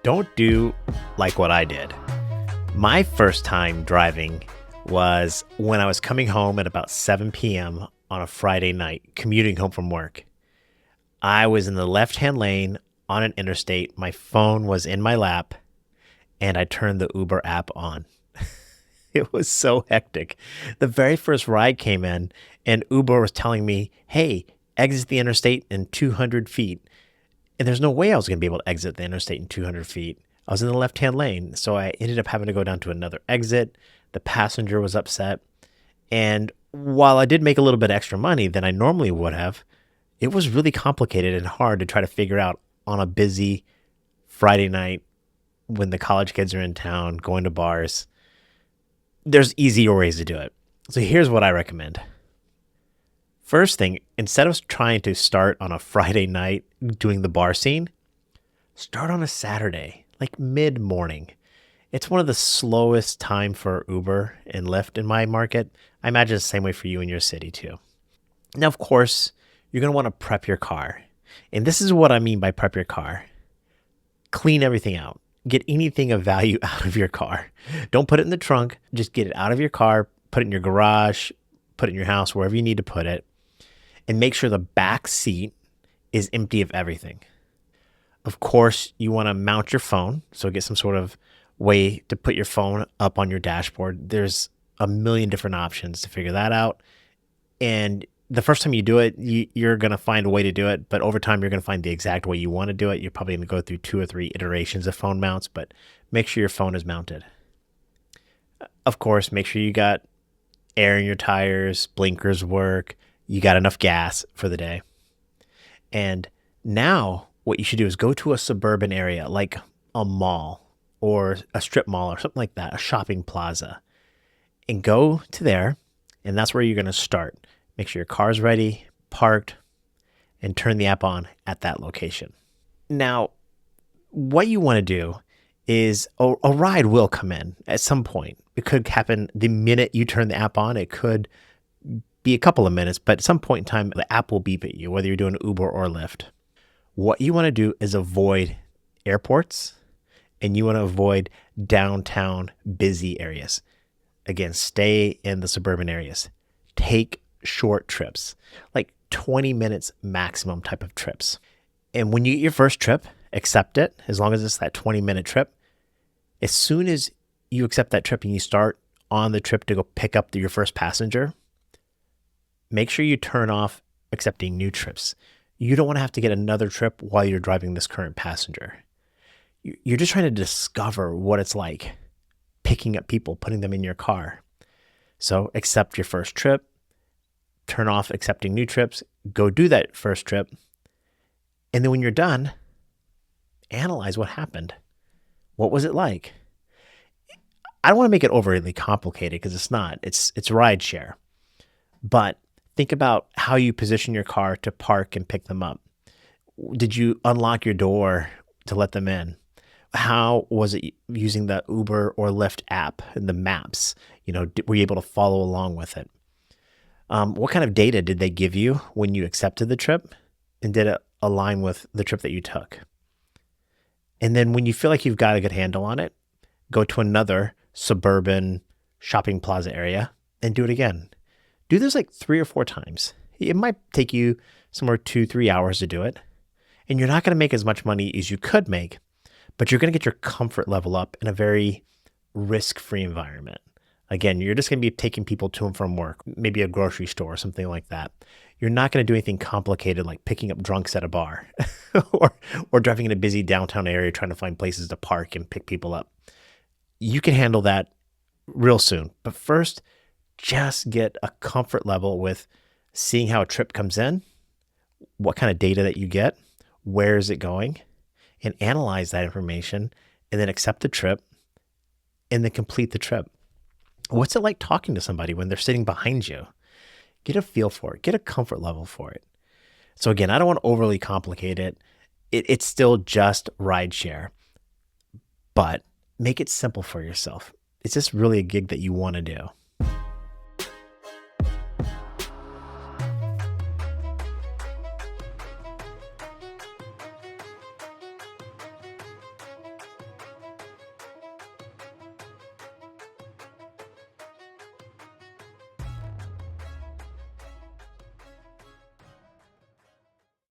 Don't do like what I did. My first time driving was when I was coming home at about 7 p.m. on a Friday night, commuting home from work. I was in the left hand lane on an interstate. My phone was in my lap, and I turned the Uber app on. It was so hectic. The very first ride came in, and Uber was telling me, hey, exit the interstate in 200 feet. And there's no way I was going to be able to exit the interstate in 200 feet. I was in the left-hand lane, so I ended up having to go down to another exit. The passenger was upset. And while I did make a little bit extra money than I normally would have, it was really complicated and hard to try to figure out on a busy Friday night when the college kids are in town, going to bars. There's easier ways to do it. So here's what I recommend. First thing, instead of trying to start on a Friday night doing the bar scene, start on a Saturday, like mid-morning. It's one of the slowest time for Uber and Lyft in my market. I imagine it's the same way for you in your city too. Now, of course, you're going to want to prep your car. And this is what I mean by prep your car. Clean everything out. Get anything of value out of your car. Don't put it in the trunk. Just get it out of your car, put it in your garage, put it in your house, wherever you need to put it. And make sure the back seat is empty of everything. Of course, you want to mount your phone. So get some sort of way to put your phone up on your dashboard. There's a million different options to figure that out. And the first time you do it, you're going to find a way to do it. But over time, you're going to find the exact way you want to do it. You're probably going to go through 2 or 3 iterations of phone mounts, but make sure your phone is mounted. Of course, make sure you got air in your tires, blinkers work, you got enough gas for the day. And now what you should do is go to a suburban area like a mall or a strip mall or something like that, a shopping plaza, and go to there. And that's where you're going to start. Make sure your car's ready, parked, and turn the app on at that location. Now, what you want to do is a ride will come in at some point. It could happen the minute you turn the app on. It could be a couple of minutes, but at some point in time, the app will beep at you, whether you're doing Uber or Lyft. What you want to do is avoid airports, and you want to avoid downtown busy areas. Again, stay in the suburban areas. Take short trips, like 20 minutes maximum type of trips. And when you get your first trip, accept it, as long as it's that 20-minute trip. As soon as you accept that trip and you start on the trip to go pick up your first passenger, make sure you turn off accepting new trips. You don't want to have to get another trip while you're driving this current passenger. You're just trying to discover what it's like picking up people, putting them in your car. So accept your first trip, turn off accepting new trips, go do that first trip. And then when you're done, analyze what happened. What was it like? I don't want to make it overly complicated because it's not. It's rideshare. But think about how you position your car to park and pick them up. Did you unlock your door to let them in? How was it using the Uber or Lyft app and the maps? Were you able to follow along with it? What kind of data did they give you when you accepted the trip? And did it align with the trip that you took? And then when you feel like you've got a good handle on it, go to another suburban shopping plaza area and do it again. Do this like 3 or 4 times. It might take you somewhere 2-3 hours to do it. And you're not going to make as much money as you could make, but you're going to get your comfort level up in a very risk-free environment. Again, you're just going to be taking people to and from work, maybe a grocery store or something like that. You're not going to do anything complicated like picking up drunks at a bar or driving in a busy downtown area trying to find places to park and pick people up. You can handle that real soon. But first, just get a comfort level with seeing how a trip comes in, what kind of data that you get, where is it going, and analyze that information, and then accept the trip, and then complete the trip. What's it like talking to somebody when they're sitting behind you? Get a feel for it. Get a comfort level for it. So again, I don't want to overly complicate it. It's still just rideshare, but make it simple for yourself. It's just really a gig that you want to do.